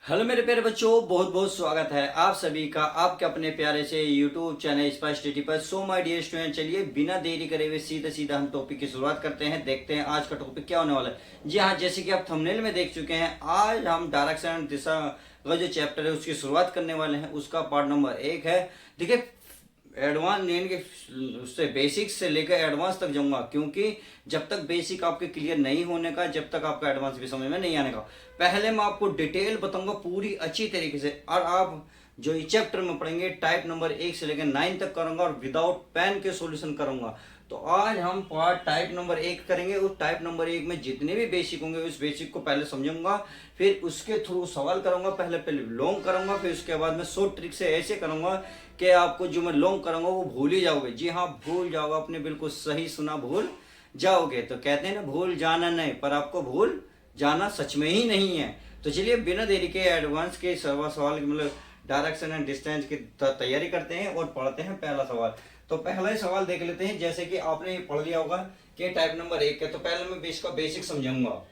Hello मेरे प्यारे बच्चों, बहुत बहुत स्वागत है आप सभी का आपके अपने प्यारे से यूट्यूब चैनल स्पाइस स्टडी पर। सो माय डियर स्टूडेंट, चलिए बिना देरी करे हुए सीधा सीधा हम टॉपिक की शुरुआत करते हैं। देखते हैं आज का टॉपिक क्या होने वाला है। जी हाँ, जैसे कि आप थंबनेल में देख चुके हैं, आज हम डायरेक्शन दिशा का जो चैप्टर है उसकी शुरुआत करने वाले हैं। उसका पार्ट नंबर 1 है। देखिए, एडवांस यानी कि उससे बेसिक से लेकर एडवांस तक जाऊंगा, क्योंकि जब तक बेसिक आपके क्लियर नहीं होने का, जब तक आपका एडवांस भी समझ में नहीं आने का, पहले मैं आपको डिटेल बताऊंगा पूरी अच्छी तरीके से। और आप जो इस चैप्टर में पढ़ेंगे टाइप नंबर 1 से लेकर 9 तक करूंगा और विदाउट पेन के सॉल्यूशन करूंगा। तो आज हम पार्ट टाइप नंबर 1 करेंगे। उस टाइप नंबर 1 में जितने भी बेसिक होंगे उस बेसिक को पहले समझूंगा, फिर उसके थ्रू सवाल करूंगा। पहले पहले लॉन्ग करूंगा, फिर उसके बाद में शॉर्ट ट्रिक से ऐसे करूंगा कि आपको जो मैं लॉन्ग करूंगा वो भूल ही जाओगे। जी हाँ, भूल जाओगे। आपने बिल्कुल सही सुना, भूल जाओगे। तो कहते हैं ना, भूल जाना नहीं, पर आपको भूल जाना सच में ही नहीं है। तो चलिए बिना देरी के एडवांस के सवाल मतलब डायरेक्शन एंड डिस्टेंस की तैयारी करते हैं और पढ़ते हैं पहला सवाल। तो पहला ही सवाल देख लेते हैं। जैसे कि आपने पढ़ लिया होगा कि टाइप नंबर 1 है, तो पहले मैं इसका बेसिक समझाऊंगा।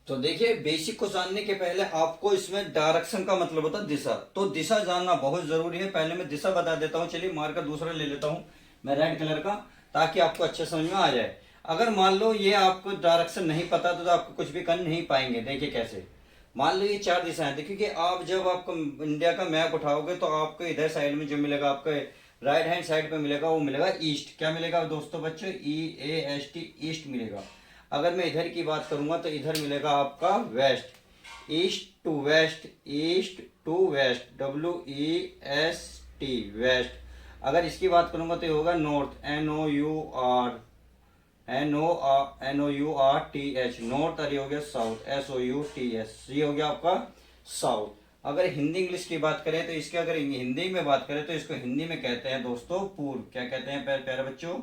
तो देखिए, बेसिक को जानने के पहले आपको इसमें डायरेक्शन का मतलब होता है दिशा। तो दिशा जानना बहुत जरूरी है। पहले मैं दिशा बता देता हूँ। चलिए मार्कर दूसरा ले लेता हूँ मैं, रेड कलर का, ताकि आपको अच्छे समझ में आ जाए। अगर मान लो ये आपको डायरेक्शन नहीं पता तो आपको कुछ भी कर नहीं पाएंगे। देखिए कैसे, मान लो ये 4 दिशाएं। देखिए कि आप जब आपको इंडिया का मैप उठाओगे तो आपको इधर साइड में जो मिलेगा, आपके राइट हैंड साइड पे मिलेगा, वो मिलेगा ईस्ट। क्या मिलेगा दोस्तों बच्चों? EAST, ईस्ट मिलेगा। अगर मैं इधर की बात करूंगा तो इधर मिलेगा आपका west. East to west, east to west, WEST, west. अगर इसकी बात करूंगा तो ये होगा नॉर्थ, NOURTH, नॉर्थ। और ये हो गया साउथ, SOUTH, ये हो गया आपका साउथ। अगर हिंदी इंग्लिश की बात करें तो इसके, अगर हिंदी में बात करें तो इसको हिंदी में कहते हैं दोस्तों पूर्व। क्या कहते हैं प्यारे बच्चों?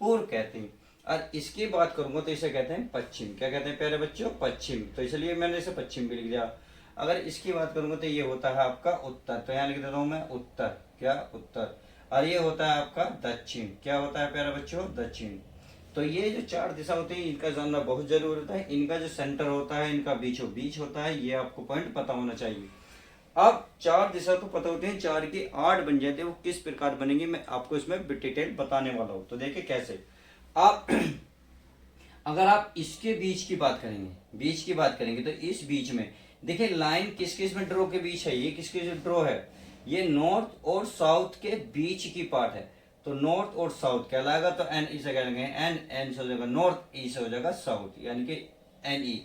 पूर्व कहते हैं। और इसकी बात करूंगा तो इसे कहते हैं पश्चिम। क्या कहते हैं प्यारे बच्चों? पश्चिम। तो इसलिए मैंने इसे पश्चिम भी लिख दिया। अगर इसकी बात करूंगा तो ये होता है आपका उत्तर। तो यहाँ लिख देता हूं मैं उत्तर। क्या? उत्तर। और ये होता है आपका दक्षिण। क्या होता है प्यारे बच्चों? दक्षिण। तो ये जो 4 दिशा होती है इनका जानना बहुत जरूरी होता है। इनका जो सेंटर होता है, इनका बीचों बीच होता है, ये आपको पॉइंट पता होना चाहिए। अब 4 दिशा तो पता होते हैं, 4 की 8 बन जाते हैं। वो किस प्रकार बनेंगे मैं आपको इसमें डिटेल बताने वाला हूँ। तो देखिए कैसे। आप अगर आप इसके बीच की बात करेंगे, बीच की बात करेंगे तो इस बीच में देखिए लाइन किस किस में ड्रॉ के बीच है। ये किसके ड्रॉ है? ये नॉर्थ और साउथ के बीच की पार्ट है। तो नॉर्थ और साउथ कहलाएगा। तो एन इसे कहेंगे एन, एन से हो जाएगा नॉर्थ, ई से हो जाएगा साउथ, यानी कि NE।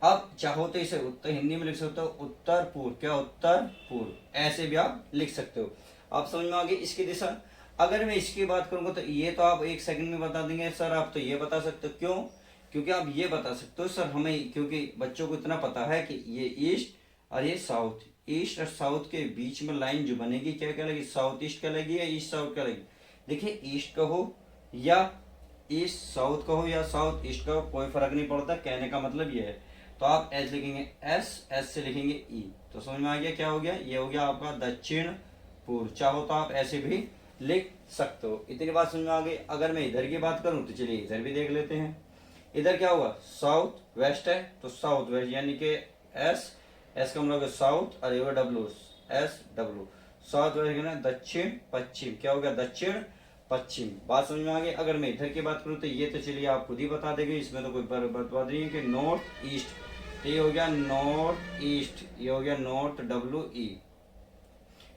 अब चाहो तो इसे उत्तर हिंदी में लिख सकते हो, उत्तर पूर्व। क्या? उत्तर पूर्व, ऐसे भी आप लिख सकते हो। आप समझ में आ गई इसकी दिशा। अगर मैं इसकी बात करूंगा तो ये तो आप 1 सेकंड में बता देंगे सर, आप तो ये बता सकते हो। क्यों? क्योंकि आप ये बता सकते हो सर हमें, क्योंकि बच्चों को इतना पता है कि ये ईस्ट और ये साउथ। ईस्ट और साउथ के बीच में लाइन जो बनेगी क्या कहलाएगी? साउथ ईस्ट कहलाएगी या ईस्ट साउथ कहलाएगी? देखिए, ईस्ट कहो या ईस्ट साउथ कहो या साउथ ईस्ट कहो, कोई फर्क नहीं पड़ता। कहने का मतलब ये है। तो आप एस लिखेंगे, एस से लिखेंगे ई। तो समझ में आ गया क्या हो गया? ये हो गया आपका दक्षिण पूर्व। चाहो तो आप ऐसे भी लिख सकते हो। इतनी बात समझ में आ गई। अगर मैं इधर की बात करूं तो चलिए इधर भी देख लेते हैं। इधर क्या होगा? साउथ वेस्ट है, तो साउथ वेस्ट यानी कि एस, एस का मतलब साउथ, और ये डब्ल्यू, SW। साउथ वेस्ट दक्षिण पश्चिम। क्या हो गया? दक्षिण पश्चिम। बात समझ में आ गई। अगर मैं इधर की बात करूं तो ये तो चलिए आप खुद ही बता देंगे, इसमें तो कोई बात नहीं है कि नॉर्थ ईस्ट। तो ये हो गया नॉर्थ ईस्ट, ये हो गया नॉर्थ WE,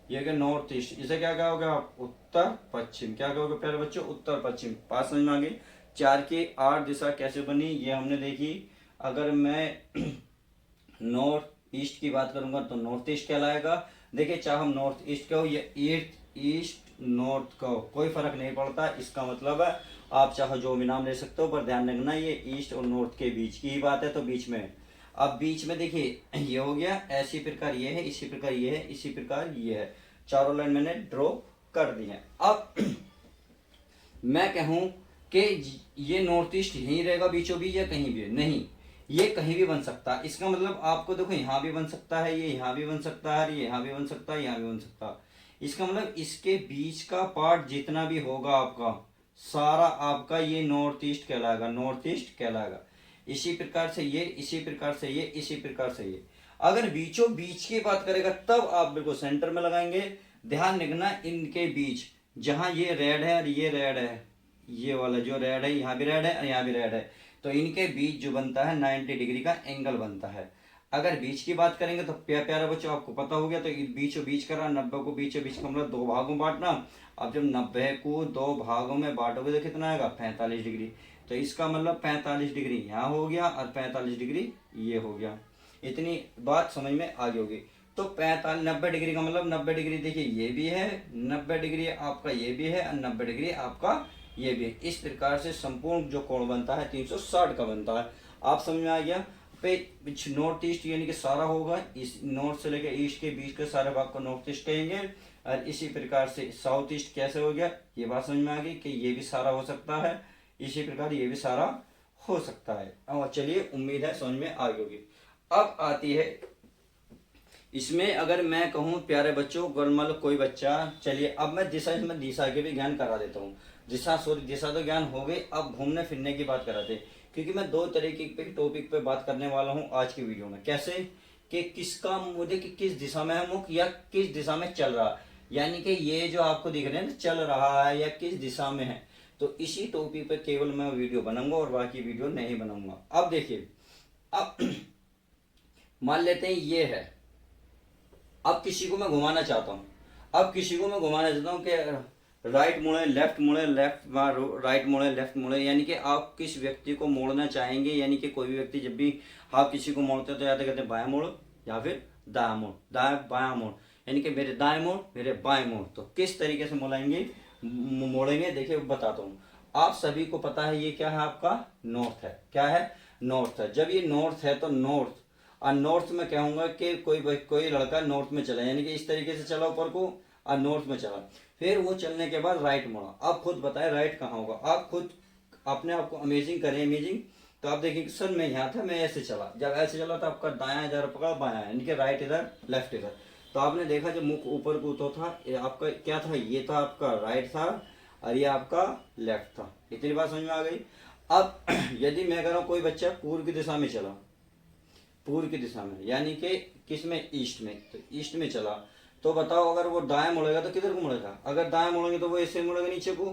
ये हो गया नॉर्थ ईस्ट। इसे क्या क्या होगा? उत्तर पश्चिम। क्या कहोगे प्यारे बच्चों? उत्तर पश्चिम। बात समझ में आ गई। 4 की 8 दिशा कैसे बनी ये हमने देखी। अगर मैं नॉर्थ ईस्ट की बात करूंगा तो नॉर्थ ईस्ट कहलाएगा। देखिए, चाहे हम नॉर्थ ईस्ट कहो या ईस्ट नॉर्थ कहो, कोई फर्क नहीं पड़ता। इसका मतलब है आप चाहो जो भी नाम ले सकते हो, पर ध्यान रखना ये ईस्ट और नॉर्थ के बीच की ही बात है, तो बीच में। अब बीच में देखिए ये हो गया, ऐसी प्रकार ये है, इसी प्रकार ये है, इसी प्रकार ये है। चारों लाइन मैंने ड्रॉ कर दी है। अब मैं कहूं कि ये नॉर्थ ईस्ट यहीं रहेगा बीचों बीच या कहीं भी? नहीं, ये कहीं भी बन सकता है। इसका मतलब आपको देखो, यहाँ भी बन सकता है, ये यहाँ भी बन सकता है, ये यहाँ भी बन सकता है, यहाँ भी बन सकता है। इसका मतलब इसके बीच का पार्ट जितना भी होगा आपका, सारा आपका ये नॉर्थ ईस्ट कहलाएगा, नॉर्थ ईस्ट कहलाएगा। इसी प्रकार से ये, इसी प्रकार से ये, इसी प्रकार से ये। अगर बीचों बीच की बात करेगा तब आप बिल्कुल सेंटर में लगाएंगे। ध्यान रखना इनके बीच, जहां ये रेड है और ये रेड है, ये वाला जो रेड है यहाँ भी रेड है और यहाँ भी रेड है, तो इनके बीच जो बनता है 90 डिग्री का एंगल बनता है। अगर बीच की बात करेंगे तो प्यारे बच्चों आपको पता हो गया, तो बीचों बीच करा, 90 को बीचों बीच का मतलब दो भागों में बांटना। अब जब 90 को दो भागों में बांटोगे तो कितना आएगा 45 डिग्री, तो इसका मतलब 45 डिग्री यहाँ हो गया और 45 डिग्री ये हो गया। इतनी बात समझ में आ गई होगी। तो 90 डिग्री का मतलब 90 डिग्री देखिए ये भी है, 90 डिग्री आपका ये भी है और 90 डिग्री आपका ये भी है। इस प्रकार से संपूर्ण जो कोण बनता है 360 का बनता है। आप समझ में आ गया। नॉर्थ ईस्ट यानी कि सारा होगा, इस नॉर्थ से लेकर ईस्ट के बीच के सारे भाग को नॉर्थ ईस्ट कहेंगे। और इसी प्रकार से साउथ ईस्ट कैसे हो गया, ये बात समझ में आ गई कि ये भी सारा हो सकता है, इसी प्रकार ये भी सारा हो सकता है। और चलिए उम्मीद है समझ में आ गई होगी। अब आती है इसमें, अगर मैं कहूँ प्यारे बच्चों, मतलब कोई बच्चा, चलिए अब मैं इसमें दिशा के भी ज्ञान करा देता हूँ। दिशा तो ज्ञान हो गई, अब घूमने फिरने की बात कराते हैं, क्योंकि मैं दो तरीके के टॉपिक पे बात करने वाला हूँ आज की वीडियो में। कैसे कि किसका मुझे कि किस दिशा में है मुख या किस दिशा में चल रहा, यानी कि ये जो आपको दिख रहे हैं ना चल रहा है या किस दिशा में है, तो इसी टॉपिक पे केवल मैं वीडियो बनाऊंगा और बाकी वीडियो नहीं बनाऊंगा। अब देखिए, अब मान लेते हैं ये है, अब किसी को मैं घुमाना चाहता हूँ, कि राइट मुड़े लेफ्ट मुड़े, राइट मुड़े लेफ्ट मुड़े, यानी कि आप किस व्यक्ति को मोड़ना चाहेंगे। यानी कि कोई भी व्यक्ति जब भी आप किसी को मोड़ते तो या तो कहते हैं बाएं मोड़ या फिर दायां मोड़, दाएं बायां मोड़, यानी कि मेरे दाएं मोड़ मेरे बाएं मोड़। तो किस तरीके से मोड़ेंगे देखिए बताता हूँ। आप सभी को पता है ये क्या है, आपका नॉर्थ है। क्या है, नॉर्थ है। जब ये नॉर्थ है तो नॉर्थ, और नॉर्थ में कहूंगा कि कोई लड़का नॉर्थ में चला, यानी कि इस तरीके से चला ऊपर को और नॉर्थ में चला, फिर वो चलने के बाद राइट मुड़ा। आप खुद बताएं राइट कहाँ होगा, आप खुद अपने आप को अमेजिंग करें, इमेजिंग। तो आप देखिए कि सर मैं यहाँ था, मैं ऐसे चला, जब ऐसे चला तो आपका दायां इधर पकड़ा, बायां, यानी कि राइट इधर लेफ्ट इधर। तो आपने देखा जब मुख ऊपर को तो था, आपका क्या था, ये था आपका राइट था और ये आपका लेफ्ट था। इतनी बात समझ में आ गई। अब यदि मैं कह रहा हूँ कोई बच्चा पूर्व की दिशा में चला, पूर्व की दिशा में यानी कि किस में, ईस्ट में, तो ईस्ट में चला, तो बताओ अगर वो दाएं मुड़ेगा तो किधर को मुड़ेगा। अगर दाएं मुड़ेंगे तो वो ऐसे मुड़ेगा नीचे को,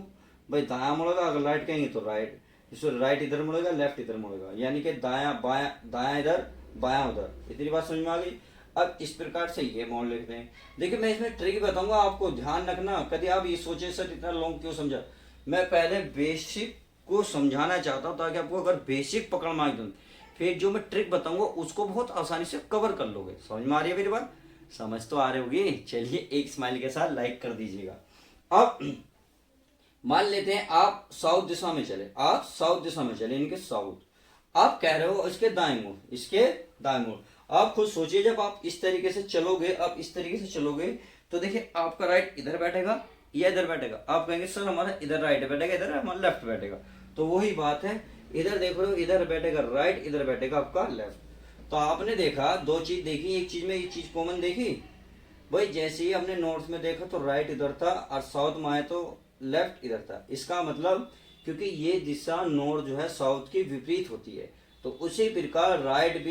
भाई दायां मुड़ेगा। अगर राइट कहेंगे तो राइट, इसको राइट इधर मुड़ेगा, लेफ्ट इधर मुड़ेगा, यानी कि दायां बायां, दायां इधर बायां उधर। इतनी बात समझ में आ गई। अब इस प्रकार से ये मोड़ लेते हैं। देखिए मैं इसमें ट्रिक बताऊंगा आपको, ध्यान रखना। कभी आप ये सोचे सर इतना लॉन्ग क्यों समझा, मैं पहले बेसिक को समझाना चाहता हूँ ताकि आपको अगर बेसिक पकड़ में आ गई फिर जो मैं ट्रिक बताऊंगा उसको बहुत आसानी से कवर कर लोगे। समझ में आ रही है मेरी बात, समझ तो आ रही होगी। चलिए एक स्माइल के साथ लाइक कर दीजिएगा। अब मान लेते हैं आप साउथ दिशा में चले, आप साउथ दिशा में चले, इनके साउथ। आप कह रहे हो इसके दाएं मुड़, इसके दाएं मुड़। आप खुद सोचिए जब आप इस तरीके से चलोगे, आप इस तरीके से चलोगे तो देखिए आपका राइट इधर बैठेगा या इधर बैठेगा। आप कहेंगे सर हमारा इधर राइट बैठेगा, इधर हमारा लेफ्ट बैठेगा। तो वही बात है, इधर देख रहे हो इधर बैठेगा राइट, इधर बैठेगा आपका लेफ्ट। तो आपने देखा दो चीज देखी, एक चीज में एक चीज कॉमन देखी भाई, जैसे ही हमने नॉर्थ में देखा तो राइट इधर था और साउथ में आए तो लेफ्ट इधर था। इसका मतलब क्योंकि ये दिशा नॉर्थ जो है साउथ की विपरीत होती है, तो उसी प्रकार राइट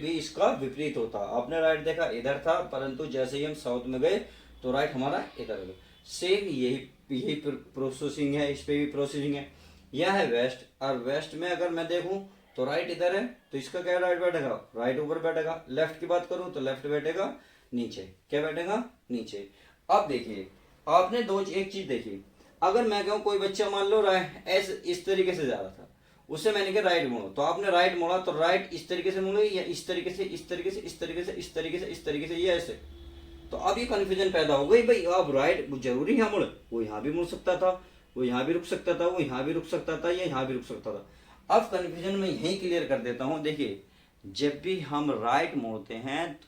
भी इसका विपरीत होता। आपने राइट देखा इधर था, परंतु जैसे ही हम साउथ में गए तो राइट हमारा इधर गया। सेम यही प्रोसेसिंग है, इस पे भी प्रोसेसिंग है। यह है वेस्ट, और वेस्ट में अगर मैं देखूं तो राइट इधर है, तो इसका क्या राइट बैठेगा, राइट ऊपर बैठेगा। लेफ्ट की बात करूं तो लेफ्ट बैठेगा नीचे, क्या बैठेगा नीचे। अब देखिए आपने एक चीज देखी, अगर मैं कहूं कोई बच्चा मान लो ऐसे इस तरीके से जा रहा था, उससे मैंने कहा राइट मोड़ो, तो आपने राइट मोड़ा तो राइट इस तरीके से मुड़े या इस तरीके से, इस तरीके से, इस तरीके से, इस तरीके से, इस तरीके से, ये ऐसे। तो अब ये कंफ्यूजन पैदा हो गई भाई, अब राइट जरूरी यहाँ मुड़े, वो यहाँ भी मुड़ सकता था, वो यहाँ भी रुक सकता था, वो यहाँ भी रुक सकता था, या यहाँ भी रुक सकता था। अब कंफ्यूजन में यही क्लियर कर देता हूँ। देखिए जब भी हम राइट मोड़ते हैं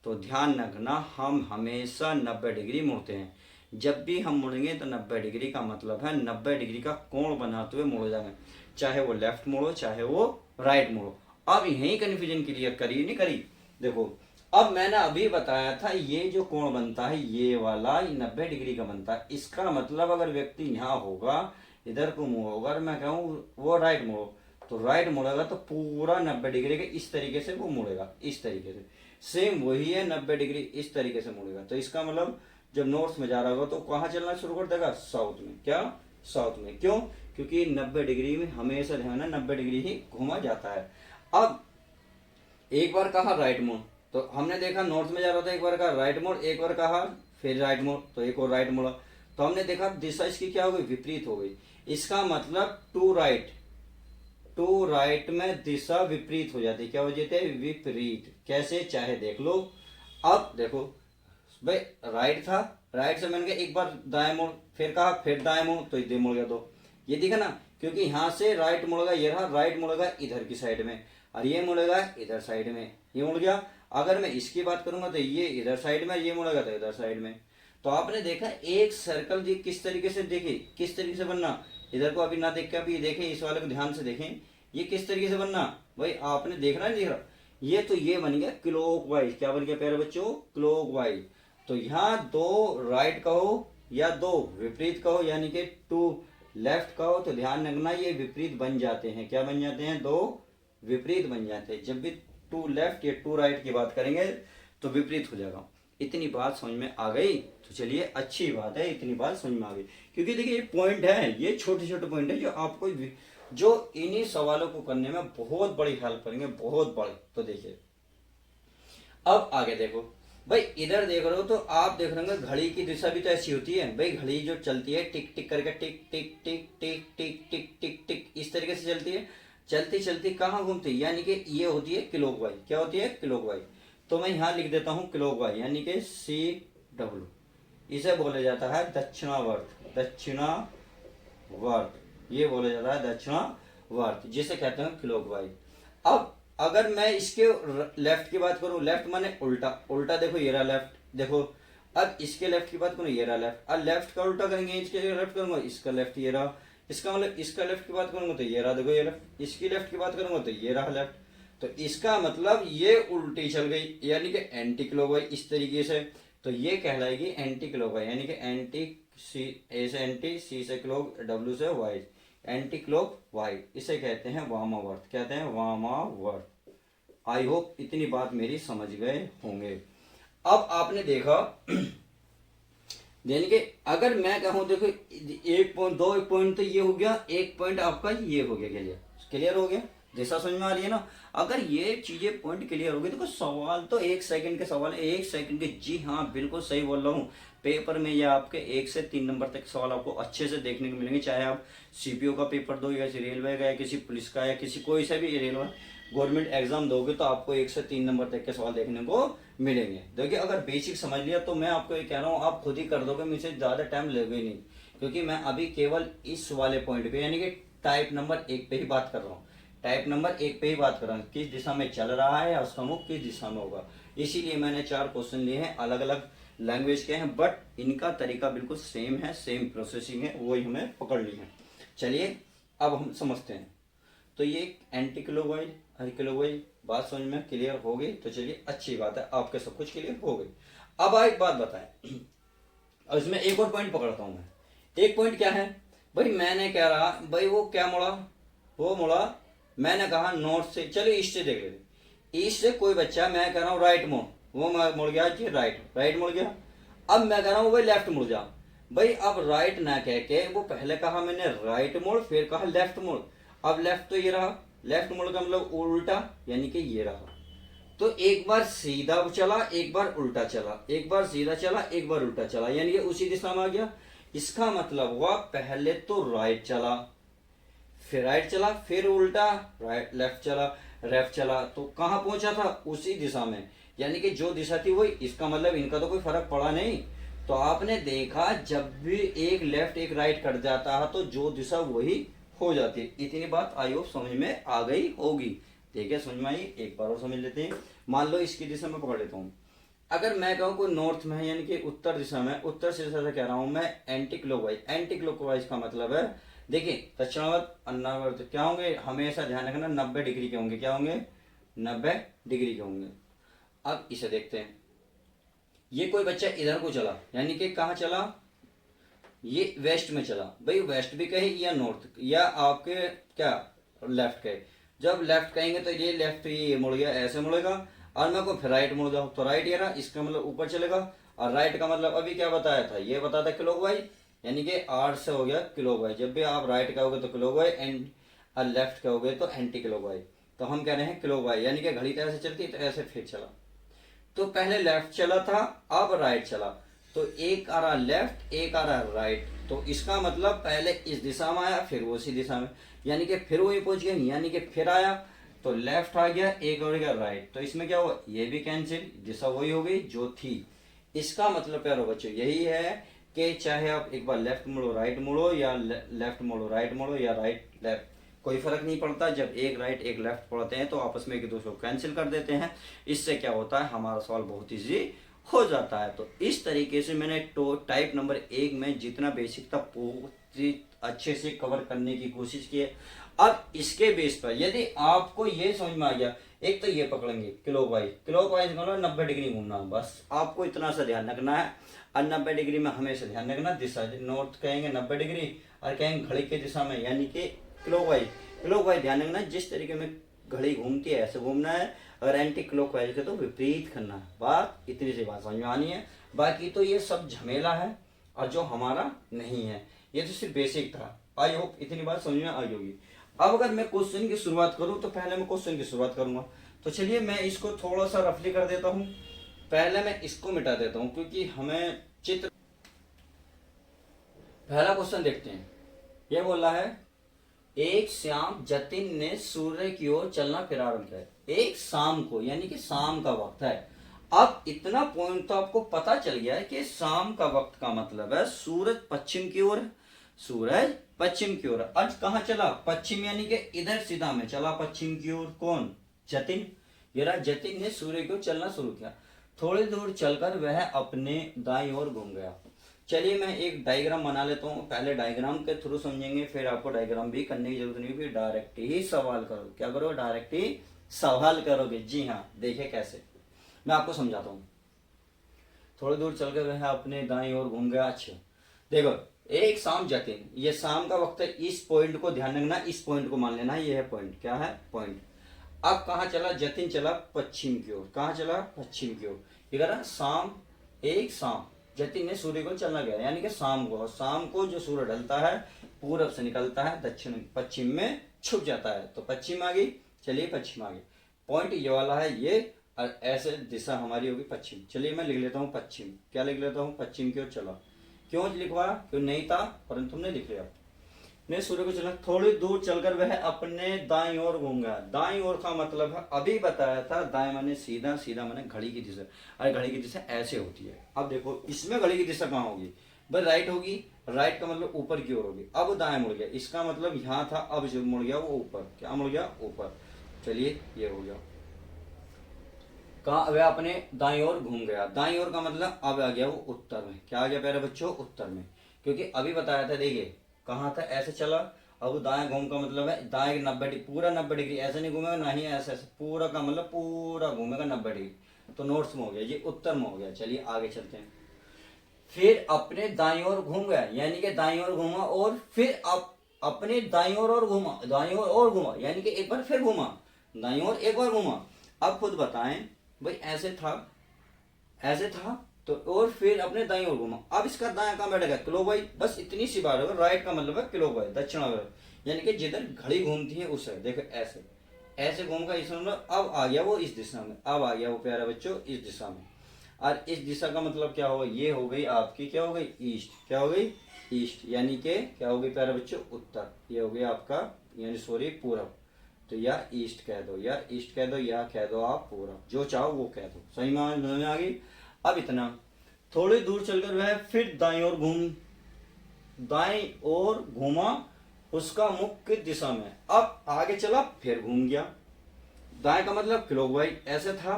तो ध्यान रखना हम हमेशा 90 डिग्री मुड़ते हैं। जब भी हम मुड़ेंगे तो 90 डिग्री का मतलब है 90 डिग्री का कोण बनाते हुए मुड़ जाएंगे, चाहे वो लेफ्ट मोड़ो चाहे वो राइट मोड़ो। अब यही कंफ्यूजन क्लियर करी नहीं करी। देखो अब मैंने अभी बताया था ये जो कोण बनता है ये वाला 90 डिग्री का बनता है। इसका मतलब अगर व्यक्ति यहाँ होगा, इधर को मुंह होगा और मैं कहूँ वो राइट मोड़ो, तो राइट मुड़ेगा तो पूरा 90 डिग्री के इस तरीके से वो मुड़ेगा, इस तरीके से। सेम वही है, 90 डिग्री इस तरीके से मुड़ेगा। तो इसका मतलब जब नॉर्थ में जा रहा होगा तो कहाँ चलना शुरू कर देगा, साउथ में। क्या, साउथ में। क्यों, क्योंकि 90 डिग्री में हमेशा ध्यान है 90 डिग्री ही घुमा जाता है। अब एक बार कहा राइट मोड़, तो हमने देखा नॉर्थ में जा रहा था, एक बार कहा राइट मोड़, एक बार कहा फिर राइट मोड़, तो एक और राइट मोड़ा, तो हमने देखा दिशा इसकी क्या हो गई, विपरीत हो गई। इसका मतलब टू राइट, टू राइट में दिशा विपरीत हो जाती है। क्या हो जाती है, विपरीत। कैसे, चाहे देख लो। अब देखो भाई, राइट था, राइट से मैंने कहा एक बार दाएं मोड़, फिर कहा फिर दाएं मोड़, तो इधर मुड़ गया। दो ये दिखा ना, क्योंकि यहां से राइट मुड़ेगा, ये रहा राइट मुड़ेगा इधर की साइड में, और ये मुड़ेगा इधर साइड में, ये मुड़ गया। अगर मैं इसकी बात करूंगा तो ये इधर साइड में, ये मुड़ेगा तो इधर साइड में। तो आपने देखा एक सर्कल जी किस तरीके से, देखे किस तरीके से बनना। इधर को अभी ना देख के अभी देखें, इस वाले को ध्यान से देखें, ये किस तरीके से बनना। भाई आपने देखना नहीं दिख रहा, ये तो ये बन गया क्लॉकवाइज। क्या बन गया प्यारे बच्चों, क्लॉकवाइज। तो यहाँ दो राइट कहो या दो विपरीत कहो, यानी कि टू लेफ्ट कहो, तो ध्यान रखना ये विपरीत बन जाते हैं। क्या बन जाते हैं, दो विपरीत बन जाते हैं। जब भी टू लेफ्ट या टू राइट की बात करेंगे तो विपरीत हो जाएगा। इतनी बात समझ में आ गई, तो चलिए अच्छी बात है, इतनी बात समझ में आ गई। क्योंकि देखिए ये पॉइंट है, ये छोटे छोटे पॉइंट है जो आपको, जो इन्हीं सवालों को करने में बहुत बड़ी हेल्प करेंगे, बहुत बड़े। तो देखिए अब आगे देखो भाई, इधर देख रहे हो तो आप देख रहे होंगे घड़ी की दिशा भी तो ऐसी होती है भाई। घड़ी जो चलती है टिक टिक करके, टिक टिक टिक टिक टिक टिक टिक टिक इस तरीके से चलती है। चलती चलती कहाँ घूमती है, यानी कि ये होती है क्लॉकवाइज। क्या होती है, क्लॉकवाइज। तो मैं यहाँ लिख देता हूँ क्लॉकवाइज, यानी कि CW। इसे बोला जाता है दक्षिणावर्त, दक्षिणावर्त ये बोला जाता है दक्षिणावर्त, जिसे कहते हैं क्लॉकवाइज। अब अगर मैं इसके लेफ्ट की बात करूं, लेफ्ट माने उल्टा, उल्टा देखो ये रहा लेफ्ट, देखो। अब इसके लेफ्ट की बात करूं, ये रहा लेफ्ट। अब लेफ्ट का उल्टा करेंगे, इसके लेफ्ट करूंगा, इसका लेफ्ट ये रहा। इसका मतलब इसका लेफ्ट की बात करूंगा तो ये रहा, देखो ये लेफ्ट। इसकी लेफ्ट की बात करूंगा तो ये रहा लेफ्ट। तो इसका मतलब ये उल्टी चल गई, यानी कि एंटी क्लॉकवाइज इस तरीके से। तो ये कहलाएगी एंटी क्लॉकवाइज, यानी कि एंटी, सी ए से एंटी, सी से क्लॉक, डब्ल्यू से वाइज, एंटी क्लॉक वाइज। इसे कहते हैं वामावर्त, कहते हैं वामावर्त। आई होप इतनी बात मेरी समझ गए होंगे। अब आपने देखा यानी कि अगर मैं कहूं, देखो एक पॉइंट, दो एक पॉइंट तो ये हो गया, एक पॉइंट आपका ये हो गया। क्लियर, क्लियर हो गया, जैसा समझ में आ रही है ना। अगर ये चीजें पॉइंट क्लियर हो गई, देखो सवाल तो 1 सेकंड के सवाल है, 1 सेकंड के। जी हाँ बिल्कुल सही बोल रहा हूँ। पेपर में ये आपके 1 से 3 नंबर तक सवाल आपको अच्छे से देखने को मिलेंगे, चाहे आप सीपीओ का पेपर दो, या रेलवे का, या किसी पुलिस का, या किसी कोई सा भी रेलवे गवर्नमेंट एग्जाम दोगे, तो आपको 1 से 3 नंबर तक के सवाल देखने को मिलेंगे। देखिए अगर बेसिक समझ लिया तो मैं आपको ये कह रहा हूँ, आप खुद ही कर दोगे, मुझे ज्यादा टाइम लगेगा ही नहीं। क्योंकि मैं अभी केवल इस वाले पॉइंट पे, यानी कि टाइप नंबर 1 पे ही बात कर रहा हूँ। टाइप नंबर 1 पे ही बात कर रहा हूँ, किस दिशा में चल रहा है, उसका मुख किस दिशा में होगा। इसीलिए मैंने 4 क्वेश्चन लिए हैं, अलग अलग लैंग्वेज के हैं, बट इनका तरीका बिल्कुल सेम है, सेम प्रोसेसिंग है, वही हमें पकड़ ली है। चलिए अब हम समझते हैं। तो ये एंटी क्लॉकवाइज, हर क्लॉकवाइज बात समझ में क्लियर हो गई। तो चलिए अच्छी बात है, आपके सब कुछ क्लियर हो गई। अब एक बात बताएं, और इसमें एक और पॉइंट पकड़ता हूं मैं। एक पॉइंट क्या है भाई, मैंने कह रहा भाई वो क्या मुड़ा, वो मुड़ा, मैंने कहा नॉर्थ से, चलो ईस्ट से देख लेते। ईस्ट से कोई बच्चा, मैं कह रहा हूँ राइट मोड़, वो मुड़ गया जी, राइट, राइट मुड़ गया। अब मैं कह रहा हूँ भाई लेफ्ट मुड़ जा। भाई अब राइट ना कह के, वो पहले कहा मैंने राइट मोड़, फिर कहा लेफ्ट मोड़। अब लेफ्ट तो ये रहा, लेफ्ट मोड़ का मतलब उल्टा, यानी कि ये रहा। तो एक बार सीधा चला, एक बार उल्टा चला, एक बार सीधा चला, एक बार उल्टा चला, यानी कि उसी दिशा में आ गया। इसका मतलब हुआ पहले तो राइट चला, फिर राइट चला, फिर उल्टा, राइट लेफ्ट चला, लेफ्ट चला, तो कहां पहुंचा था, उसी दिशा में। यानी कि जो दिशा थी वही। इसका मतलब इनका तो कोई फर्क पड़ा नहीं। तो आपने देखा जब भी एक लेफ्ट एक राइट कट जाता है तो जो दिशा वही हो जाती है। इतनी बात आई होप समझ में आ गई होगी। ठीक है, समझ में आई। एक बार और समझ लेते हैं। मान लो इसकी दिशा में पकड़ लेता हूँ। अगर मैं कहूँ कोई नॉर्थ में है, यानी कि उत्तर दिशा में, उत्तर दिशा से कह रहा हूं मैं एंटी क्लॉकवाइज। एंटी क्लॉकवाइज का मतलब है, देखिए दक्षिणावर्त अन्नावर्त क्या होंगे, हमेशा ध्यान रखना 90 डिग्री के होंगे। क्या होंगे, 90 डिग्री के होंगे। अब इसे देखते हैं, ये कोई बच्चा इधर को चला, यानी कि कहाँ चला, ये वेस्ट में चला। भाई वेस्ट भी कहे या नॉर्थ, या आपके क्या लेफ्ट के। जब लेफ्ट कहेंगे तो ये लेफ्ट ये मुड़ गया, ऐसे मुड़ेगा। और मैं को फिर राइट मुड़ जाऊँ तो राइट ये रहा, इसका मतलब ऊपर चलेगा। और राइट का मतलब अभी क्या बताया था, ये बताया था क्लॉकवाइज, यानी कि 8 से हो गया क्लॉकवाइज। जब भी आप राइट कहोगे तो क्लॉकवाइज एंड और लेफ्ट कहोगे तो एंटी क्लॉकवाइज। तो हम कह रहे हैं क्लॉकवाइज, यानी कि घड़ी तो ऐसे चलती है तो ऐसे फिर चला। तो पहले लेफ्ट चला था, अब राइट चला। तो एक आ रहा लेफ्ट, एक आ रहा राइट। तो इसका मतलब पहले इस दिशा में आया, फिर वो उसी दिशा में, यानी कि फिर वही पहुंच गया, यानी कि फिर आया तो लेफ्ट आ गया, एक और गया राइट। तो इसमें क्या हुआ, ये भी कैंसिल, दिशा वही हो गई जो थी। इसका मतलब प्यारो बच्चों यही है कि चाहे आप एक बार लेफ्ट मुड़ो राइट मुड़ो, या लेफ्ट मुड़ो राइट मुड़ो, या राइट लेफ्ट, कोई फर्क नहीं पड़ता। जब एक राइट एक लेफ्ट पढ़ते हैं तो आपस में एक दूसरे को कैंसिल कर देते हैं। इससे क्या होता है, हमारा सवाल बहुत ईजी हो जाता है। तो इस तरीके से मैंने टाइप नंबर 1 में जितना बेसिक था पूरी अच्छे से कवर करने की कोशिश की है। अब इसके बेस पर यदि आपको ये समझ में आ गया, एक तो ये पकड़ेंगे क्लॉकवाइज, क्लॉकवाइज मतलब 90 डिग्री घूमना, बस आपको इतना सा ध्यान रखना है। और 90 डिग्री में हमेशा ध्यान रखना दिशा, नॉर्थ कहेंगे 90 डिग्री और कहेंगे घड़ी की दिशा में, यानी कि क्लॉकवाइज। क्लॉकवाइज ध्यान रखना, जिस तरीके में घड़ी घूमती है ऐसे घूमना है, अगर एंटी क्लॉकवाइज के तो विपरीत करना है। बात इतनी सी बात समझ में आनी है, बाकी तो ये सब झमेला है और जो हमारा नहीं है। ये तो सिर्फ बेसिक था, आई होप इतनी बात समझ में आई होगी। अब अगर मैं क्वेश्चन की शुरुआत करूं तो पहले मैं क्वेश्चन की शुरुआत करूंगा। तो चलिए मैं इसको थोड़ा सा रफली कर देता हूं। पहले मैं इसको मिटा देता हूं क्योंकि हमें चित्र। पहला क्वेश्चन देखते हैं। यह बोल रहा है, एक शाम जतिन ने सूर्य की ओर चलना प्रारंभ किया। एक शाम को, यानी कि शाम का वक्त है। अब इतना पॉइंट तो आपको पता चल गया है कि शाम का वक्त का मतलब है सूरज पश्चिम की ओर है, सूरज पश्चिम की ओर। आज कहाँ चला, पश्चिम, यानी कि इधर सीधा में चला पश्चिम की ओर। कौन, जतिन। ये रहा जतिन ने सूर्य की ओर चलना शुरू किया। थोड़ी दूर चलकर वह अपने दाईं ओर घूम गया। चलिए मैं एक डायग्राम बना लेता हूँ, पहले डायग्राम के थ्रू समझेंगे, फिर आपको डायग्राम भी करने की जरूरत नहीं, फिर डायरेक्ट ही सवाल करो। क्या करो, डायरेक्ट ही सवाल करोगे। जी हाँ, देखिए कैसे, मैं आपको समझाता हूँ। थोड़ी दूर चलकर वह अपने दाईं ओर घूम गया। अच्छा देखो, एक शाम जतिन, ये शाम का वक्त है। इस पॉइंट को ध्यान रखना, इस पॉइंट को मान लेना, ये है पॉइंट। क्या है, पॉइंट। अब कहाँ चला, जतिन चला पश्चिम की ओर। कहाँ चला, पश्चिम की ओर। ये कह शाम, एक शाम जतिन ने सूर्य को चलना गया, यानी कि शाम को। शाम को जो सूर्य ढलता है पूरब से निकलता है, दक्षिण पश्चिम में छुप जाता है। तो पश्चिम आ गई, चलिए पश्चिम आ गई। पॉइंट ये वाला है ये, और ऐसे दिशा हमारी होगी पश्चिम। चलिए मैं लिख लेता हूँ पश्चिम। क्या लिख लेता हूँ, पश्चिम की ओर चला। क्यों लिखवाया, क्यों नहीं था, परंतु हमने लिख लिया। ने सूर्य को चला, थोड़ी दूर चलकर वह अपने दाईं ओर घूम गया। दाईं ओर का मतलब है, अभी बताया था, दाएं माने सीधा, सीधा माने घड़ी की दिशा। अरे घड़ी की दिशा ऐसे होती है। अब देखो इसमें घड़ी की दिशा कहाँ होगी, भाई राइट होगी। राइट का मतलब ऊपर की ओर होगी। अब दाएं मुड़ गया, इसका मतलब यहाँ था, अब जो मुड़ गया वो ऊपर। क्या मुड़ गया, ऊपर। चलिए ये हो गया। कहा, वह अपने दाईं ओर घूम गया। दाईं ओर का मतलब अब आ गया वो उत्तर में। क्या आ गया प्यारे बच्चों, उत्तर में। क्योंकि अभी बताया था, देखिए कहाँ था, ऐसे चला। अब दाएं घूम का मतलब है दाएं 90 डिग्री, पूरा 90 डिग्री ऐसे नहीं घूमेगा, ना ही ऐसे ऐसे, पूरा का मतलब पूरा घूमेगा 90 डिग्री। तो नॉर्थ में हो गया, ये उत्तर में हो गया। चलिए आगे चलते हैं। फिर अपने दाईं ओर घूम गया, यानी कि दाईं ओर घूमा, और फिर अपने दाईं ओर और घूमा, दाईं ओर और घूमा, यानी कि एक बार फिर घूमा, दाईं ओर एक बार घूमा। अब खुद बताएं भाई, ऐसे था, ऐसे था, तो और फिर अपने दाईं ओर घूमा। अब इसका दायां कहाँ बैठेगा, क्लॉकवाइज। बस इतनी सी बात होगा। राइट का मतलब है क्लॉकवाइज, दक्षिणावर्त, यानी कि जिधर घड़ी घूमती है उस साइड। देखो ऐसे ऐसे घूमगा, इस मतलब अब आ गया वो इस दिशा में, अब आ गया वो प्यारा बच्चों इस दिशा में। और इस दिशा का मतलब क्या होगा, ये हो गई आपकी, क्या हो गई, ईस्ट। क्या हो गई, ईस्ट, यानी कि क्या हो गई प्यारा बच्चों, उत्तर। ये हो गया आपका, यानी सॉरी पूरब। तो या ईस्ट कह दो, या ईस्ट कह दो, या कह दो आप पूरब, जो चाहो वो कह दो। सही में आ गई। अब इतना, थोड़ी दूर चलकर वह फिर दाईं ओर घूमा, उसका मुख किस दिशा में। अब आगे चला, फिर घूम गया। दाएं का मतलब क्लॉकवाइज, ऐसे था,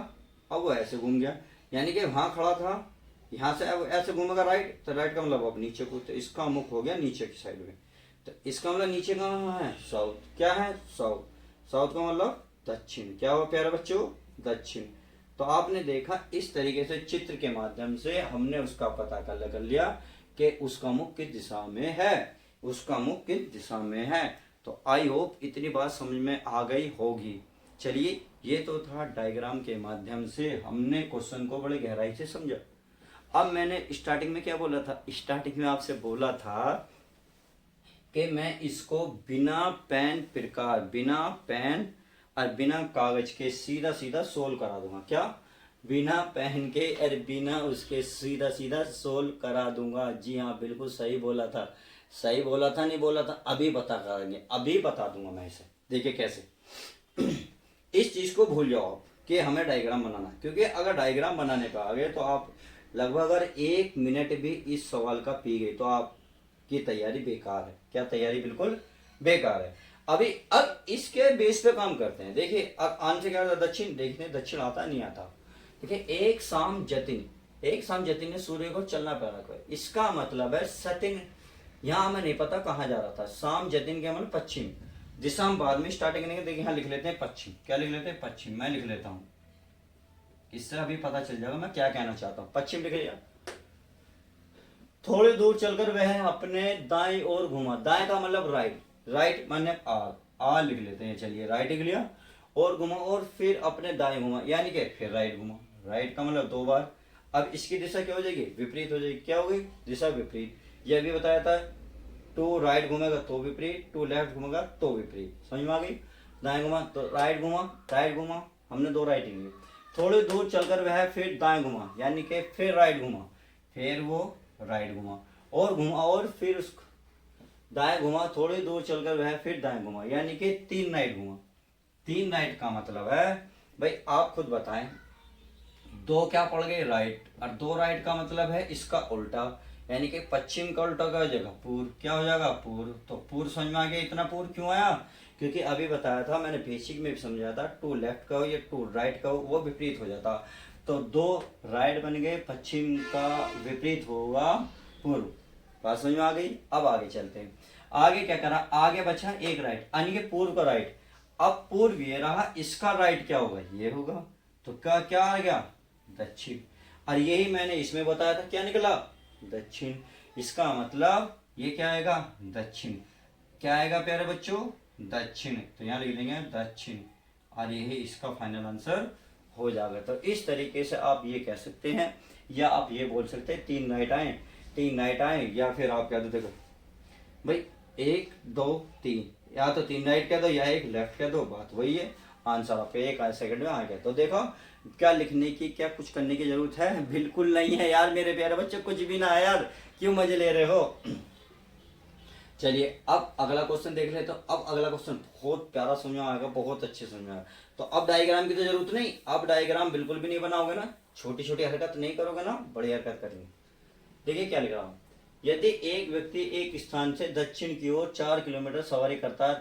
अब वो ऐसे घूम गया, यानी कि वहां खड़ा था, यहां से अब ऐसे घूमेगा राइट, तो राइट का मतलब अब नीचे को, तो इसका मुख हो गया नीचे की साइड में। तो इसका मतलब नीचे कहाँ है, साउथ। क्या है, साउथ। साउथ का मतलब दक्षिण। क्या हुआ प्यारे बच्चों, दक्षिण। तो आपने देखा इस तरीके से चित्र के माध्यम से हमने उसका पता कर लिया कि उसका मुख किस दिशा में है, उसका मुख किस दिशा में है। तो आई होप इतनी बात समझ में आ गई होगी। चलिए, ये तो था डायग्राम के माध्यम से हमने क्वेश्चन को बड़े गहराई से समझा। अब मैंने स्टार्टिंग में क्या बोला था, स्टार्टिंग में आपसे बोला था कि मैं इसको बिना पेन प्रकार, बिना पेन और बिना कागज के सीधा सीधा सोल्व करा दूंगा। क्या? बिना पेन के और बिना उसके सीधा सीधा सोल्व करा दूंगा। जी हाँ, बिल्कुल सही बोला था। सही बोला था, नहीं बोला था? अभी बता करेंगे, अभी बता दूंगा मैं इसे। देखिए कैसे। इस चीज को भूल जाओ आप कि हमें डायग्राम बनाना है, क्योंकि अगर डायग्राम बनाने पे आ गए तो आप लगभग अगर 1 मिनट भी इस सवाल का पी गए तो आपकी तैयारी बेकार है। क्या तैयारी? बिल्कुल बेकार है। अभी अब इसके बेस पे काम करते हैं। देखिए अब आंसर क्या था, दक्षिण। देखने दक्षिण आता नहीं आता। देखिए, एक शाम जतिन ने सूर्य को चलना पैरा। इसका मतलब है सतिन। यहाँ हमें नहीं पता कहाँ जा रहा था। शाम जतिन के मतलब पश्चिम दिशा। हम बाद में स्टार्टिंग करेंगे। देखिए यहाँ लिख लेते हैं पश्चिम। क्या लिख लेते हैं? पश्चिम। मैं लिख लेता हूँ, इससे अभी पता चल जाएगा मैं क्या कहना चाहता हूँ। पश्चिम लिख लिया। थोड़ी दूर चलकर वह अपने दाएं ओर घूमा। दाएं का मतलब राइट, राइट माने आर लिख लेते हैं। चलिए, राइट लिख लिया। और घुमा, और फिर अपने दाएं घुमा, यानी कि फिर राइट घुमा। राइट का मतलब 2 बार। अब इसकी दिशा क्या हो जाएगी? विपरीत हो जाएगी। क्या हो गई? दिशा विपरीत। यह भी बताया था, टू राइट घूमेगा तो विपरीत, टू लेफ्ट घूमेगा तो विपरीत। समझ में आ गई? दाएं घुमा तो राइट घुमा, राइट घुमा, हमने 2 राइट लिए। थोड़ी दूर चलकर वह फिर दाएं घुमा, यानी कि फिर राइट घुमा, फिर वो राइट घुमा, और घुमा, और फिर उस दाएं घुमा। थोड़ी दूर चलकर वह फिर दाएं घुमा, यानी कि 3 राइट घुमा। 3 राइट का मतलब है, भाई आप खुद बताएं, 2 क्या पड़ गए? राइट। और 2 राइट का मतलब है इसका उल्टा, यानी कि पश्चिम का उल्टा क्या हो जाएगा? पूर्व। क्या हो जाएगा? पूर्व। तो पूर्व समझ में आ गया। इतना पूर्व क्यों आया? क्योंकि अभी बताया था मैंने, बेसिक में भी समझाया था, टू लेफ्ट का हो या टू राइट का हो वो विपरीत हो जाता। तो 2 राइट बन गए, पश्चिम का विपरीत होगा पूर्व। बात समझ में आ गई? अब आगे चलते हैं। आगे क्या करा? आगे बचा एक राइट, यानी कि पूर्व का राइट। अब पूर्व ये रहा, इसका राइट क्या होगा? ये होगा। तो क्या क्या आ गया? दक्षिण। और यही मैंने इसमें बताया था, क्या निकला? दक्षिण। इसका मतलब ये क्या आएगा? दक्षिण। क्या आएगा प्यारे बच्चों? दक्षिण। तो यहाँ लिख देंगे दक्षिण, और यही इसका फाइनल आंसर हो जाएगा। तो इस तरीके से आप ये कह सकते हैं, या आप ये बोल सकते हैं 3 राइट आए, 3 राइट आए, या फिर आप कह दो, देखो भाई 1 2 3, या तो 3 राइट कह दो या 1 लेफ्ट कह दो, बात वही है। आंसर आपका 1 सेकंड में आ गया। तो देखो, क्या लिखने की, क्या कुछ करने की जरूरत है? बिल्कुल नहीं है यार मेरे प्यारे बच्चे, कुछ भी ना है यार, क्यों मजे ले रहे हो? चलिए अब अगला क्वेश्चन देख ले। तो अब अगला क्वेश्चन बहुत प्यारा समझ में आएगा, बहुत अच्छे समझ में आएगा। तो अब डायग्राम की तो जरूरत नहीं, अब डायग्राम बिल्कुल भी नहीं बनाओगे ना, छोटी छोटी हरकत नहीं करोगे ना, बड़ी हरकत करेंगे। देखिए क्या लिख रहा हूं। यदि एक व्यक्ति एक स्थान से दक्षिण की ओर 4 किलोमीटर सवारी करता है,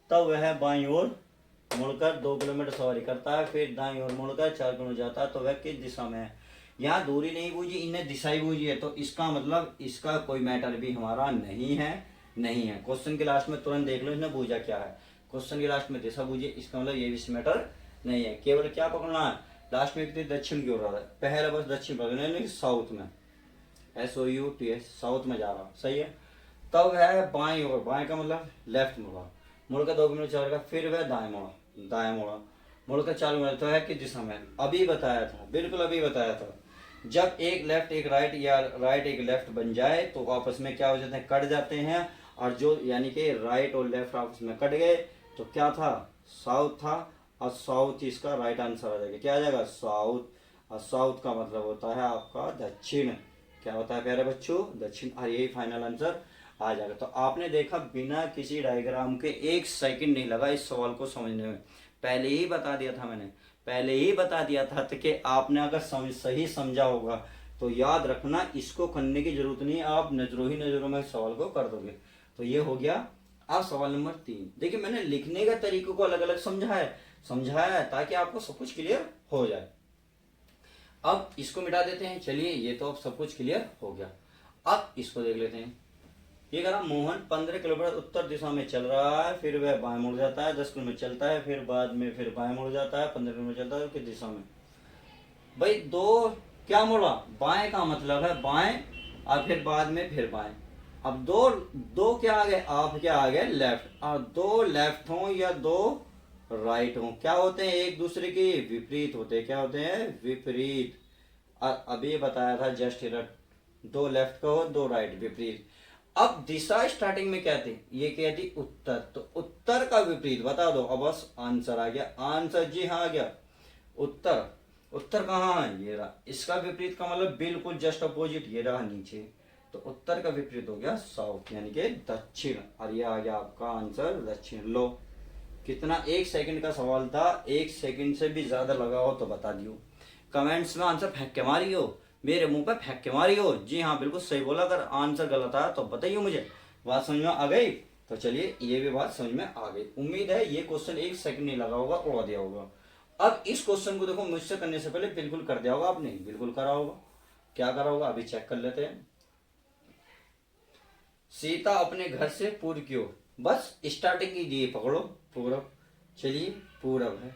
तब वह बाईं ओर मुड़कर 2 किलोमीटर सवारी करता है, फिर दाईं ओर मुड़कर 4 किलोमीटर जाता है, तो वह किस दिशा में है? यहाँ दूरी नहीं बूझी, इन्हें दिशा ही बूझी है। तो इसका मतलब इसका कोई मैटर भी हमारा नहीं है, नहीं है। क्वेश्चन के लास्ट में तुरंत देख लो इसने बूझा क्या है। क्वेश्चन के लास्ट में दिशा बूझी, इसका मतलब ये भी मैटर नहीं है। केवल क्या पकड़ना है? लास्ट में व्यक्ति दक्षिण की ओर रहा है, पहला बस दक्षिण पकड़ना है, साउथ में, SOUTH, साउथ में जा रहा, सही है। तब है बाएं ओर, बाएं का मतलब लेफ्ट मुड़ा, मुड़कर 2 किलोमीटर चलेगा, फिर वह दाएं मुड़ा, दाएं मुड़ा, मुड़कर 4 किलोमीटर, तो है किस दिशा में? अभी बताया था, बिल्कुल अभी बताया था। जब एक लेफ्ट एक राइट या राइट एक लेफ्ट बन जाए तो आपस में क्या हो जाते हैं? कट जाते हैं। और जो यानी कि राइट और लेफ्ट आपस में कट गए तो क्या था? साउथ था, और साउथ इसका राइट आंसर आ जाएगा। क्या आ जाएगा? साउथ। और साउथ का मतलब होता है आपका दक्षिण। क्या होता है प्यारे बच्चों? दक्षिण। और यही फाइनल आंसर आ जाएगा। तो आपने देखा, बिना किसी डायग्राम के 1 सेकंड नहीं लगा इस सवाल को समझने में। पहले ही बता दिया था मैंने, पहले ही बता दिया था कि आपने अगर सही समझा होगा तो याद रखना, इसको करने की जरूरत नहीं है, आप नजरों ही नजरों में सवाल को कर दोगे। तो ये हो गया। अब सवाल नंबर 3। देखिए मैंने लिखने का तरीकों को अलग अलग समझाया है ताकि आपको सब कुछ क्लियर हो जाए। अब इसको मिटा देते हैं। चलिए, ये तो अब सब कुछ क्लियर हो गया। अब इसको देख लेते हैं। ये कह रहा, मोहन 15 किलोमीटर उत्तर दिशा में चल रहा है, फिर वह बाएं मुड़ जाता है, 10 किलोमीटर चलता है, फिर बाद में फिर बाएं मुड़ जाता है, 15 किलोमीटर चलता है, किस दिशा में? भाई 2 क्या मुड़ा? बाएं का मतलब है बाएं, और फिर बाद में फिर बाएं। अब दो दो क्या आ गए, आप क्या आ गए लेफ्ट, और दो लेफ्ट हो या दो राइट हो क्या होते हैं, एक दूसरे के विपरीत होते हैं, क्या होते हैं, विपरीत। अभी बताया था जस्ट इधर, दो लेफ्ट का हो दो राइट, विपरीत। अब दिशा स्टार्टिंग में क्या थी, ये क्या थी, उत्तर, तो उत्तर का विपरीत बता दो, अब बस आंसर आ गया, आंसर जी हाँ आ गया उत्तर। उत्तर कहाँ है, ये रहा, इसका विपरीत का मतलब बिल्कुल जस्ट अपोजिट, ये रहा नीचे, तो उत्तर का विपरीत हो गया साउथ यानी कि दक्षिण, और ये आ गया आपका आंसर दक्षिण। लो कितना, 1 सेकंड का सवाल था, 1 सेकंड से भी ज्यादा लगा हो तो बता दियो, कमेंट्स में आंसर फेंक के मारी हो, मेरे मुंह पे फेंक के मारी हो, जी हाँ बिल्कुल सही बोला, अगर आंसर गलत आया तो बताइए मुझे। बात समझ में आ गई, तो चलिए ये भी बात समझ में आ गई, उम्मीद है ये क्वेश्चन 1 सेकंड नहीं लगा होगा, उड़ा दिया होगा। अब इस क्वेश्चन को देखो, मुझसे करने से पहले बिल्कुल कर दिया होगा आपने, बिल्कुल करा होगा, क्या करा होगा अभी चेक कर लेते हैं। सीता अपने घर से पूर्व की ओर, बस स्टार्टिंग की दी पकड़ो, पूरब, चलिए पूरब है।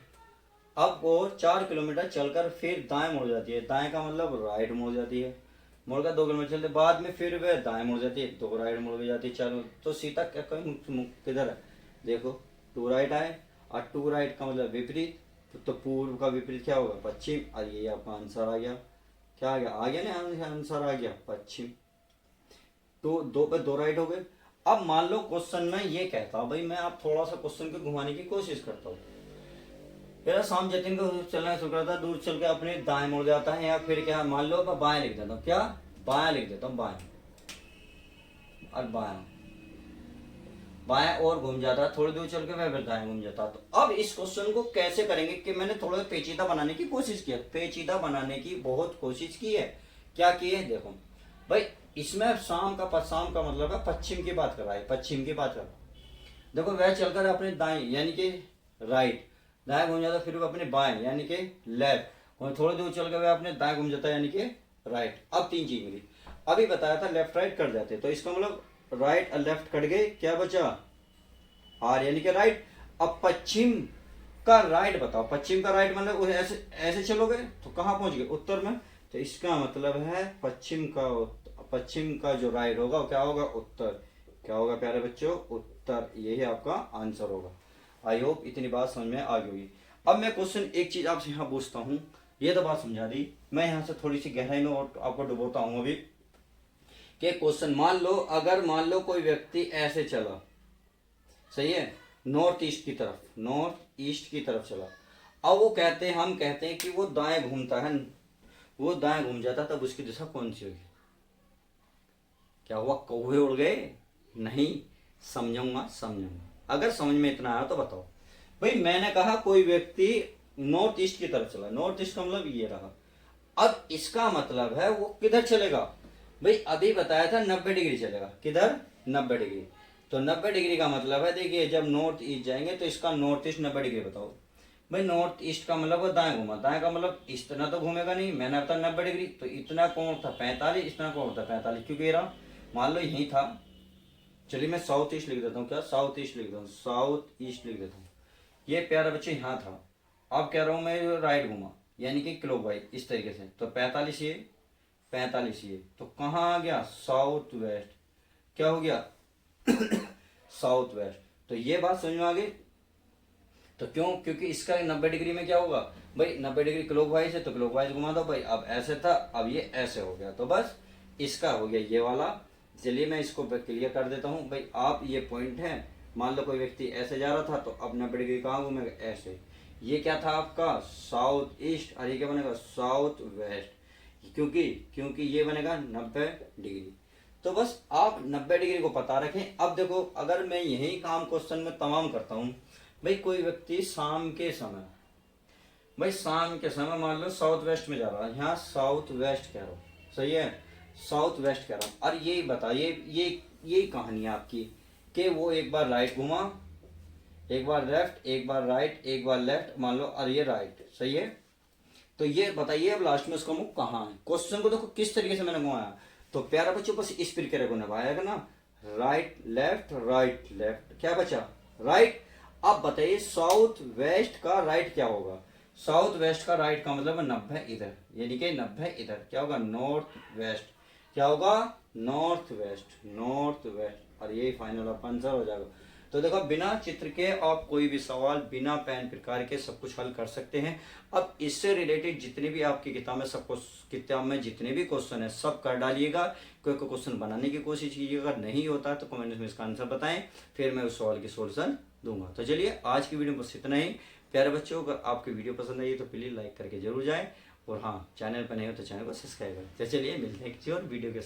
अब वो 4 किलोमीटर चलकर फिर दाएं मुड़ जाती है, दाएं का मतलब राइट मुड़ जाती है, मुड़कर 2 किलोमीटर चलते बाद में फिर वह दाएं मुड़ जाती है, दो राइट मुड़ भी जाती है, चलो तो सीता क्या किधर है, देखो टू राइट आए, और टू राइट का मतलब विपरीत, तो पूर्व का विपरीत क्या होगा, पश्चिम, और ये आपका आंसर आ गया, क्या आ गया ना, आंसर आ गया पश्चिम। तो दो पे दो राइट हो गए। अब मान लो क्वेश्चन में ये कहता हूँ भाई, मैं आप थोड़ा सा क्वेश्चन को घुमाने की कोशिश करता हूँ, फिर शाम जतिन को चलना शुरू करता है, दूर चल के अपने दाएं मुड़ जाता है, या फिर क्या मान लो मैं बाएं लिख देता हूँ, क्या बाएं लिख देता हूँ, बाएं, और बाएं बाएं और घूम जाता है, थोड़ी दूर चल के वह फिर दाएं घूम जाता है। तो अब इस क्वेश्चन को कैसे करेंगे, कि मैंने थोड़ा पेचीदा बनाने की कोशिश की है, पेचीदा बनाने की बहुत कोशिश की है, क्या की है देखो भाई, इसमें शाम का मतलब है पश्चिम की बात कर रहा है, पश्चिम की बात कर रहा है। देखो वह चलकर अपने दाएं यानी कि राइट, दाएं घूम जाता, फिर वो अपने बाएं यानी कि लेफ्ट, और थोड़ी दूर चल के वह अपने दाएं घूम जाता यानी कि राइट। अब 3 चीज मिली, अभी बताया था लेफ्ट राइट कट जाते, तो इसका मतलब राइट और लेफ्ट कट गए, क्या बचा आर यानी कि राइट। अब पश्चिम का राइट बताओ, पश्चिम का राइट मतलब ऐसे ऐसे चलोगे तो कहाँ पहुंच गए, उत्तर में, तो इसका मतलब है पश्चिम का जो राइट होगा वो क्या होगा, उत्तर, क्या होगा प्यारे बच्चों, उत्तर, यही आपका आंसर होगा। आई होप इतनी बात समझ में आ गई होगी। अब मैं क्वेश्चन एक चीज आपसे यहाँ पूछता हूँ, ये तो बात समझा दी, मैं यहाँ से थोड़ी सी गहराई में और आपको डुबोता हूँ अभी, कि क्वेश्चन मान लो कोई व्यक्ति ऐसे चला, सही है, नॉर्थ ईस्ट की तरफ, नॉर्थ ईस्ट की तरफ चला, अब वो कहते हैं, हम कहते हैं कि वो दाएं घूमता है, वो दाएं घूम जाता, तब उसकी दिशा कौन सी होगी, क्या हुआ कौवे उड़ गए, नहीं, समझाऊंगा, अगर समझ में इतना आया तो बताओ। भाई मैंने कहा कोई व्यक्ति नॉर्थ ईस्ट की तरफ चला, नॉर्थ ईस्ट का मतलब ये रहा, अब इसका मतलब है वो किधर चलेगा, भाई अभी बताया था 90 डिग्री चलेगा, किधर 90 डिग्री, तो 90 डिग्री का मतलब है, देखिए जब नॉर्थ ईस्ट जाएंगे तो इसका नॉर्थ ईस्ट 90 डिग्री बताओ, भाई नॉर्थ ईस्ट का मतलब वो दाएं घूमा, दाएं का मतलब इतना तो घूमेगा नहीं, मैंने बताया 90 डिग्री, तो इतना कौन था 45, इतना कौन था 45, क्योंकि रहा मान लो यही था, चलिए मैं साउथ ईस्ट लिख देता हूँ, क्या साउथ ईस्ट लिख देता हूँ, साउथ ईस्ट लिख देता हूँ, ये प्यारा बच्चे यहाँ था, अब कह रहा हूँ मैं राइट घूमा यानी कि क्लॉकवाइज इस तरीके से, तो 45 ये 45 ये, तो कहाँ आ गया, साउथ वेस्ट, क्या हो गया साउथ वेस्ट। तो ये बात समझ में आ गई, तो क्यों, क्योंकि इसका 90 डिग्री में क्या होगा भाई, 90 डिग्री क्लॉकवाइज है तो क्लॉकवाइज घुमा दो भाई, अब ऐसे था अब ये ऐसे हो गया, तो बस इसका हो गया ये वाला। चलिए मैं इसको क्लियर कर देता हूँ भाई, आप ये पॉइंट है, मान लो कोई व्यक्ति ऐसे जा रहा था तो अब 90 डिग्री कहाँ घूमेगा, ऐसे, ये क्या था आपका साउथ ईस्ट, और ये क्या बनेगा साउथ वेस्ट, क्योंकि ये बनेगा 90 डिग्री। तो बस आप 90 डिग्री को पता रखें। अब देखो अगर मैं यही काम क्वेश्चन में तमाम करता हूँ, भाई कोई व्यक्ति शाम के समय, भाई शाम के समय मान लो साउथ वेस्ट में जा रहा है, यहाँ साउथ वेस्ट कह रहा हूँ, सही है, साउथ वेस्ट कह रहा हूँ, और ये बताइए ये कहानी है आपकी, कि वो एक बार राइट घुमा, एक बार लेफ्ट, एक बार राइट, एक बार लेफ्ट, मान लो और ये राइट, सही है, तो ये बताइए अब लास्ट में उसका मुख कहाँ है। क्वेश्चन को देखो किस तरीके से मैंने घुमाया, तो प्यारा बच्चों बस इस प्रक्रिया को निभाएगा ना, राइट लेफ्ट, क्या बचा राइट। अब बताइए साउथ वेस्ट का राइट क्या होगा, साउथ वेस्ट का राइट का मतलब 90 इधर, यानी कि 90 इधर, क्या होगा नॉर्थ वेस्ट, क्या होगा, नॉर्थ वेस्ट, नॉर्थ वेस्ट, और यही फाइनल आपका आंसर हो जाएगा। तो देखो बिना चित्र के आप कोई भी सवाल बिना पेन प्रकार के सब कुछ हल कर सकते हैं। अब इससे रिलेटेड जितने भी आपकी किताब में सब कुछ, किताब में जितने भी क्वेश्चन है सब कर डालिएगा, कोई कोई क्वेश्चन बनाने की कोशिश कीजिएगा, अगर नहीं होता तो कमेंट में इसका आंसर बताएं, फिर मैं उस सवाल की सोल्यूशन दूंगा। तो चलिए आज की वीडियो में बस इतना ही। प्यारे बच्चों, अगर आपकी वीडियो पसंद आई तो प्लीज़ लाइक करके जरूर जाएं, और हाँ चैनल पर नहीं हो तो चैनल को सब्सक्राइब करें। तो चलिए मिलते हैं किसी और वीडियो के